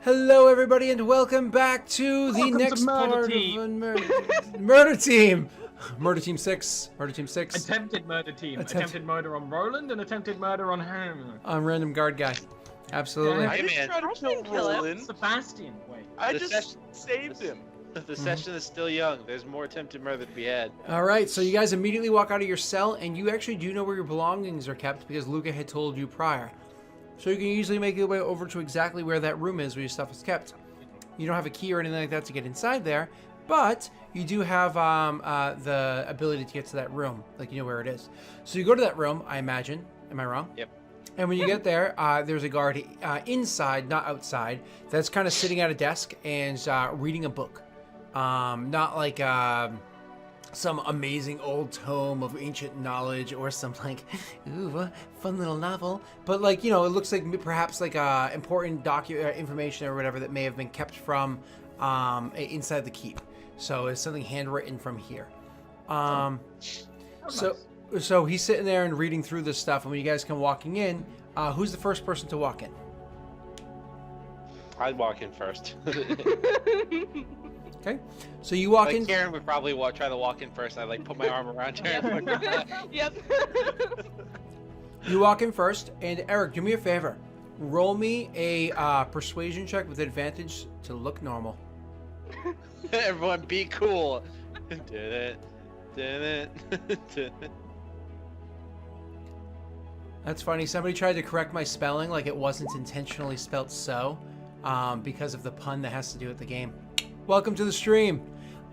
Hello, everybody, and welcome back to the Welcome to next Murder part Team. of Murder Team. Murder Team 6. Murder Team 6. Attempted murder team. Attempted murder on Roland and attempted murder on him. I'm random guard guy. Absolutely. Yeah. I didn't try to kill Roland. Sebastian, wait. I The just session- saved him. The session is still young. There's more attempted murder to be had. All right, so you guys immediately walk out of your cell, and you actually do know where your belongings are kept because Luca had told you prior. So you can easily make your way over to exactly where that room is where your stuff is kept. You don't have a key or anything like that to get inside there, but you do have the ability to get to that room, like you know where it is. So you go to that room, I imagine. Am I wrong? Yep. And when you get there, there's a guard inside, not outside, that's kind of sitting at a desk and reading a book. Not like some amazing old tome of ancient knowledge or some like, ooh, fun little novel. But like, you know, it looks like perhaps like important information or whatever that may have been kept from inside the keep. So it's something handwritten from here. So he's sitting there and reading through this stuff. And when you guys come walking in, who's the first person to walk in? I'd walk in first. Okay, so you walk in. Karen would probably try to walk in first. I'd like put my arm around her. Yep. You walk in first, and Eric, do me a favor. Roll me a persuasion check with advantage to look normal. Everyone be cool. Did it. That's funny. Somebody tried to correct my spelling like it wasn't intentionally spelt so, because of the pun that has to do with the game. Welcome to the stream.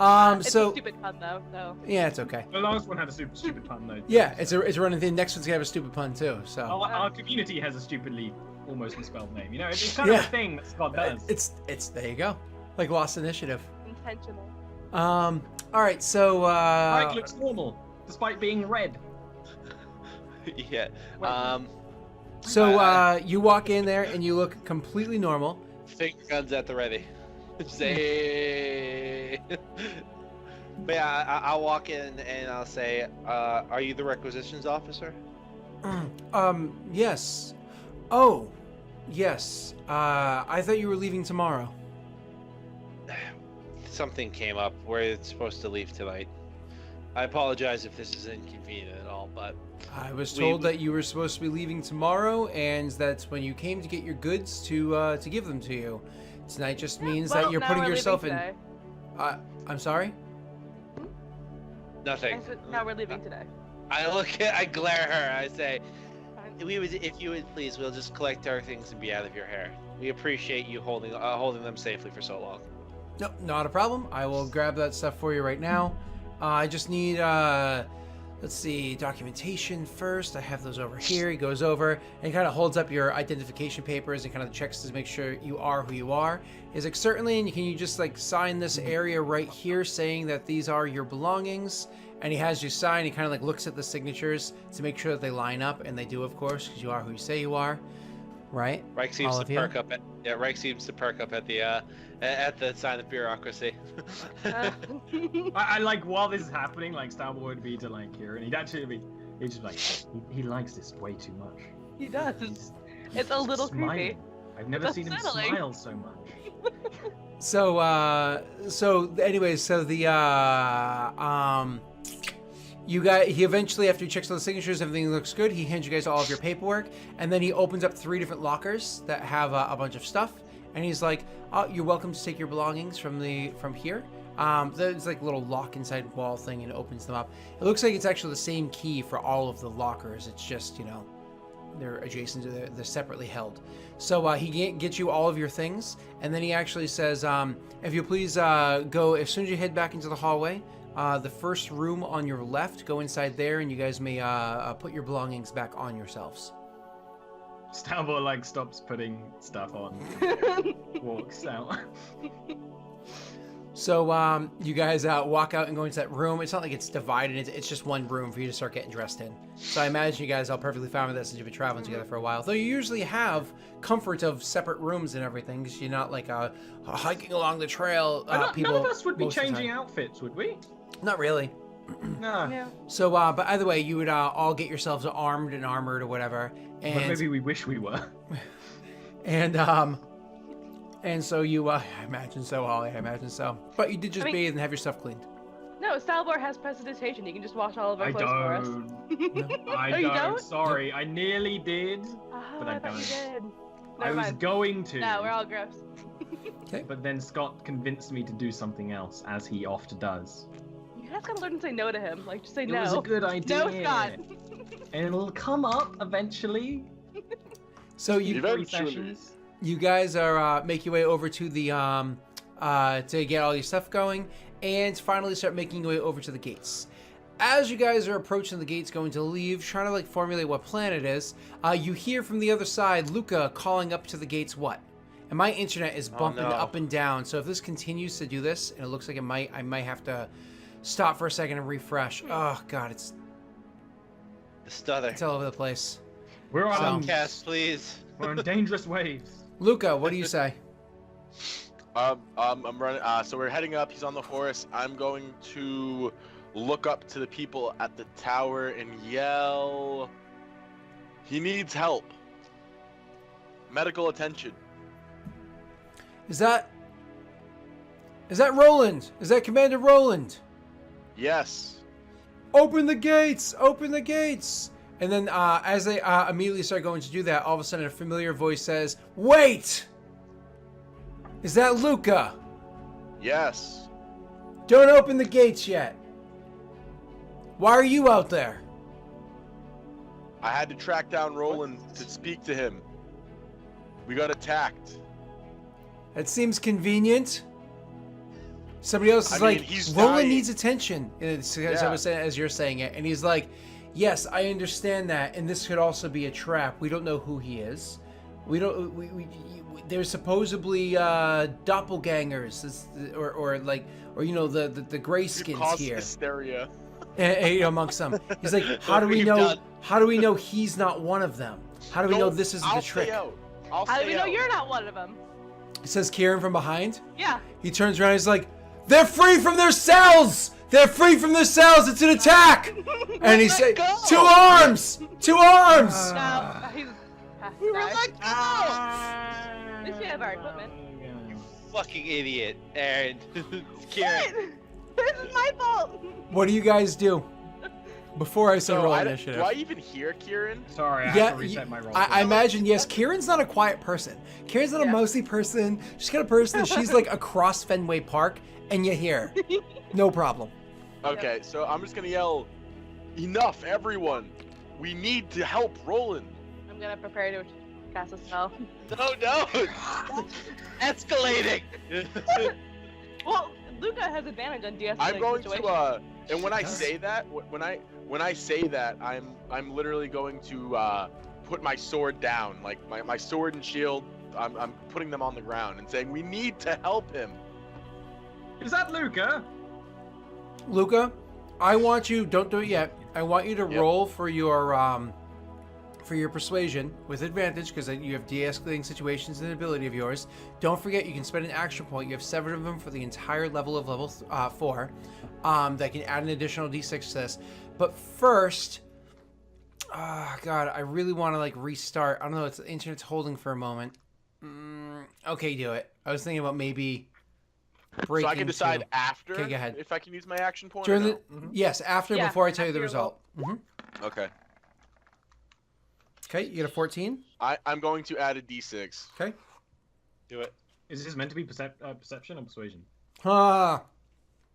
It's So a stupid pun though, so. yeah, it's okay. The last one had a super stupid pun though. Yeah, it's running thing. Next one's gonna have a stupid pun too. So Our community has a stupidly almost misspelled name. You know, it's kind of Yeah. a thing that Scott does. it's there you go, like Lost Initiative. Intentional. All right, so Mike looks normal despite being red. Yeah. You walk in there and you look completely normal. Finger guns at the ready. Say. But yeah, I'll walk in and I'll say, "Are you the requisitions officer?" Yes. Oh, yes. I thought you were leaving tomorrow. Something came up. We're supposed to leave tonight. I apologize if this is inconvenient at all, but I was told that you were supposed to be leaving tomorrow, and that's when you came to get your goods to give them to you. Tonight just means that you're putting yourself in. I'm sorry. nothing. Now we're leaving today. I glare at her. I say, Fine. if you would please, we'll just collect our things and be out of your hair. We appreciate you holding them safely for so long. No, not a problem. I will grab that stuff for you right now. I just need, let's see, documentation first. I have those over here. He goes over and he kind of holds up your identification papers and kind of checks to make sure you are who you are. He's like, certainly, and can you just like sign this area right here saying that these are your belongings? And he has you sign. He kind of like looks at the signatures to make sure that they line up, and they do, of course, because you are who you say you are, right? Reich seems to perk up at the sign of bureaucracy. I like while this is happening, like Starboy would be to like Kieran. He'd just like he likes this way too much. He does. It's a little creepy. Smiling. I've never It's seen him unsettling. smile so much. So, anyways, so he eventually, after he checks all the signatures, everything looks good. He hands you guys all of your paperwork, and then he opens up 3 different lockers that have a bunch of stuff. And he's like, "Oh, you're welcome to take your belongings from here." There's like a little lock inside wall thing, and it opens them up. It looks like it's actually the same key for all of the lockers. It's just, you know, they're adjacent to they're separately held. So he gets you all of your things, and then he actually says, if you please go, as soon as you head back into the hallway, the first room on your left, go inside there, and you guys may put your belongings back on yourselves. Starboy like stops putting stuff on, walks out. So you guys walk out and go into that room. It's not like it's divided. It's just one room for you to start getting dressed in. So I imagine you guys are perfectly fine with that since you've been traveling together for a while. Though you usually have comfort of separate rooms and everything, because you're not like hiking along the trail. None of us would be most of the changing time. outfits, would we? Not really. No. Yeah. So, but either way, you would all get yourselves armed and armored or whatever. But And maybe we wish we were. and And so you, I imagine so, Holly. I imagine so. But you did just bathe and have your stuff cleaned. No, Stalbor has precipitation. He can just wash all of our I clothes for us. don't. I Oh, you don't. don't? Sorry, I nearly did, but I I thought you don't. did. I Never was mind. going to. No, we're all gross. But then Scott convinced me to do something else, as he oft does. You guys gotta learn to say no to him. Like, just say It no. was a good idea. No, Scott. And it'll come up eventually. So you, Eventually. you guys are make your way over to the to get all your stuff going, and finally start making your way over to the gates. As you guys are approaching the gates, going to leave, trying to like formulate what plan it is, you hear from the other side Luca calling up to the gates. What? And my internet is bumping up and down. So if this continues to do this, and it looks like I might have to stop for a second and refresh. Oh god, it's Stutter. all over the place. We're on Cast, please. We're on dangerous waves. Luca, what do you say? I'm running. So we're heading up. He's on the horse. I'm going to look up to the people at the tower and yell. He needs help. Medical attention. Is that Roland? Is that Commander Roland? Yes. Open the gates! Open the gates! And then as they immediately start going to do that, all of a sudden a familiar voice says, "Wait! Is that Luca? Yes. Don't open the gates yet. Why are you out there?" I had to track down Roland to speak to him. We got attacked. That seems convenient. Somebody else is I mean, like, he's Roland dying. needs attention, as you're saying it. And he's like, yes, I understand that, and this could also be a trap. We don't know who he is. We don't. There's supposedly doppelgangers, or you know the grayskins here Hysteria. amongst them. He's like, how do we we've know? done. How do we know he's not one of them? How do we know this isn't I'll the trick? Stay out. I'll How do stay we know out. you're not one of them? Says Kieran from behind. Yeah. He turns around. He's like, "They're free from their cells. They're free from their cells. It's an attack." And he said, go. "Two arms. Two arms." No, he's We were passed let go. At least we have our equipment. Fucking idiot. And Kieran. This is my fault. What do you guys do before I say So roll I don't- initiative? do I even hear Kieran? Sorry, I Yeah, have to reset my roll. I imagine yes. Kieran's not a quiet person. Kieran's not a Yeah. mousy person. She's got a person. She's like across Fenway Park, and you hear, no problem. Okay, so I'm just gonna yell, "Enough, everyone! We need to help Roland." I'm gonna prepare to cast a spell. No. Escalating. Well, Luca has advantage on de-escalating I'm going situations. to and when I does. say that, when I say that, I'm literally going to put my sword down, like my sword and shield. I'm putting them on the ground and saying we need to help him. Is that Luca? Luca, I want you. Don't do it yet. I want you to Yep. roll for your persuasion with advantage because you have de-escalating situations and an ability of yours. Don't forget you can spend an action point. You have 7 of them for the entire level of level 4. That can add an additional d6 to this. But first, God, I really want to like restart. I don't know. It's the internet's holding for a moment. Okay, do it. I was thinking about maybe breaking. So I can decide after Okay, go ahead. if I can use my action point. during or the no? yes after Yeah, before I tell you after the your result. Okay. Okay, you get a 14. I'm going to add a d6. Okay. Do it. Is this meant to be perception or persuasion? Ah,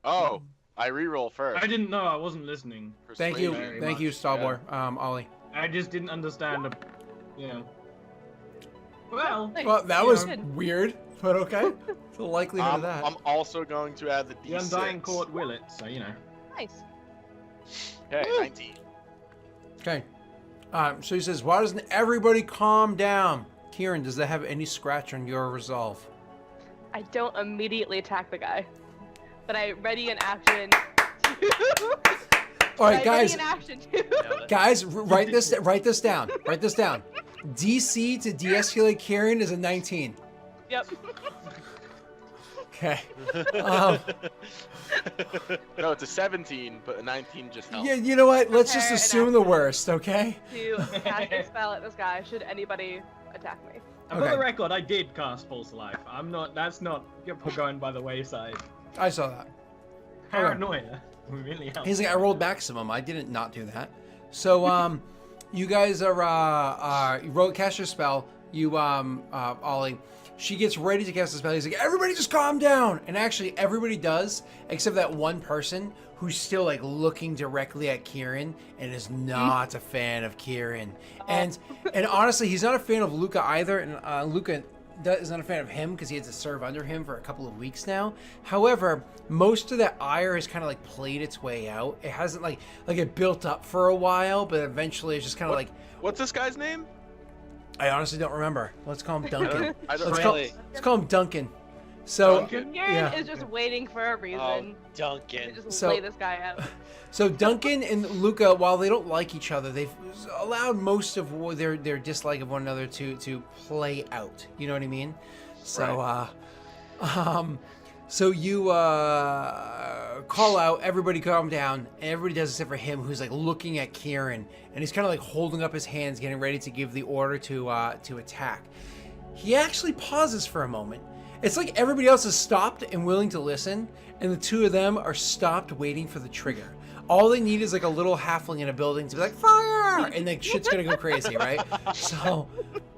Oh, I re-roll first. I didn't know. I wasn't listening. thank you, Persuasion. Very thank you, much, Stalbor. Ollie. I just didn't understand. Well, Nice. Well, that You was know. weird, but okay. The likelihood of that. I'm also going to add the the d6. Undying Court will it, so you know. Nice. Okay, 19. Okay. So he says, "Why doesn't everybody calm down?" Kieran, does that have any scratch on your resolve? I don't immediately attack the guy, but I ready an action. All right, Ready guys. an action too. Guys, write this down. Write this down. DC to de-escalate Kieran is a 19. Yep. Okay. No, it's a 17, but a 19 just helps. Yeah, you know what? Let's just Prepare an assume the worst, okay? To cast a spell at this guy, should anybody attack me. And for Okay. the record, I did cast Pulse Life. I'm not. That's not going by the wayside. I saw that. Paranoia really helps. He's like, I rolled maximum. I didn't not do that. So, you guys are, you cast your spell. You, Ollie, she gets ready to cast a spell. He's like, everybody just calm down. And actually, everybody does, except that one person who's still, like, looking directly at Kieran and is not a fan of Kieran. And honestly, he's not a fan of Luca either. And Luca is not a fan of him because he had to serve under him for a couple of weeks now. However, most of that ire has kind of like played its way out. It hasn't like it built up for a while, but eventually it's just kind of like. What's this guy's name? I honestly don't remember. Let's call him Duncan. I don't Let's call him Duncan. So Duncan? Kieran yeah. is just waiting for a reason Oh, to Duncan. just So- lay this guy out. So Duncan and Luca, while they don't like each other, they've allowed most of their dislike of one another to play out. You know what I mean? So, so you call out, everybody calm down, and everybody does except for him, who's like looking at Kieran, and he's kind of like holding up his hands, getting ready to give the order to attack. He actually pauses for a moment. It's like everybody else is stopped and willing to listen, and the two of them are stopped waiting for the trigger. All they need is like a little halfling in a building to be like fire, and like shit's gonna go crazy, right? So,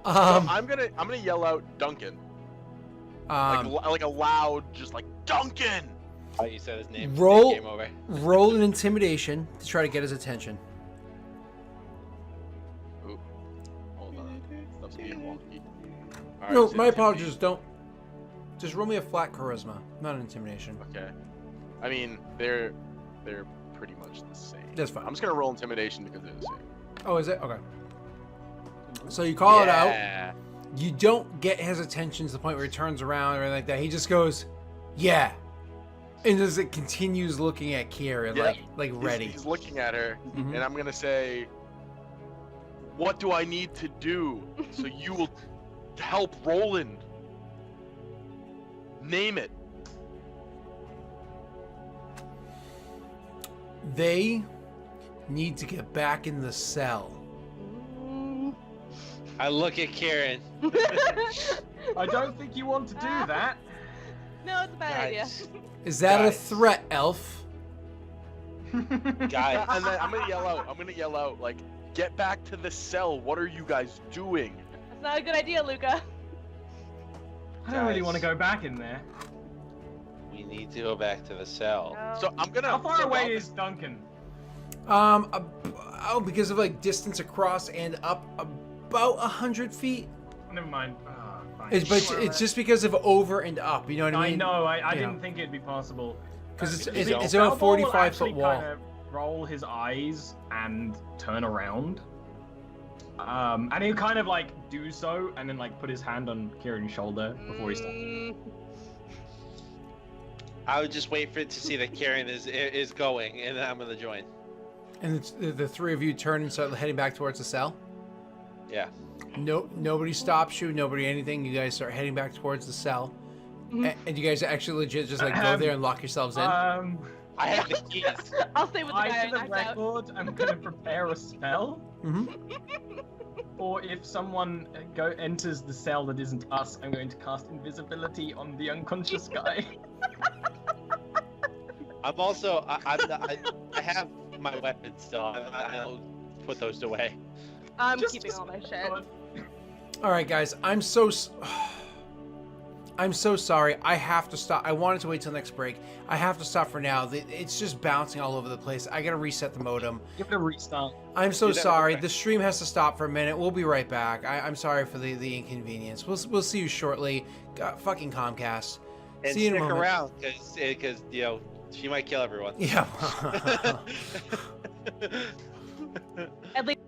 I'm gonna yell out Duncan, um, like a loud, just like Duncan. Oh, you said his name. Roll- Game over. roll an intimidation to try to get his attention. Ooh, hold on, stuff's being wonky. All right, No, so my intimidate- apologies. Don't. Just roll me a flat charisma, not an intimidation. Okay, I mean they're pretty much the same. That's fine. I'm just gonna roll intimidation because they're the same. Oh, is it? Okay. So you call it out. Yeah. You don't get his attention to the point where he turns around or anything like that. He just goes, "Yeah," and just it continues looking at Kieran, Yeah. like ready. He's looking at her, Mhm. and I'm gonna say, "What do I need to do so you will help Roland? Name it." They need to get back in the cell. I look at Kieran. I don't think you want to do that. No, it's a bad idea. Guys, Is that a Guys. threat, Elf? guys. And then I'm gonna yell out, like, "Get back to the cell. What are you guys doing?" That's not a good idea, Luca. I don't really Guys. want to go back in there. We need to go back to the cell. No. So I'm gonna. How far so away I'll- is Duncan? Because of like distance across and up, about 100 feet. Never mind. Ah, fine. It's just because of over and up. You know what I I mean? know. I Yeah. didn't think it'd be possible. 'Cause it's Because about Balboa will 45-foot actually wall. Kinda roll his eyes and turn around. And he'll kind of like do so, and then like put his hand on Kieran's shoulder before he stops. I would just wait for it to see that Kieran is going, and then I'm gonna join. And the three of you turn and start heading back towards the cell. Yeah. No, nobody stops you. Nobody anything. You guys start heading back towards the cell, and you guys actually legit just like go there and lock yourselves in. Um, I have the keys. I'll stay with the guy I, I for the knocked out. record, I'm gonna prepare a spell. Mhm. Or if someone enters the cell that isn't us, I'm going to cast invisibility on the unconscious guy. I'm also. I have my weapons still. I don't put those away. I'm Just- keeping all my shit. All right, guys. I'm so sorry. I have to stop. I wanted to wait till next break. I have to stop for now. It's just bouncing all over the place. I gotta reset the modem. Give it a restart. I'm so Do that sorry. real quick. The stream has to stop for a minute. We'll be right back. I'm sorry for the inconvenience. We'll see you shortly. Fucking Comcast. And See you in a stick moment. around, because you know she might kill everyone. Yeah. At least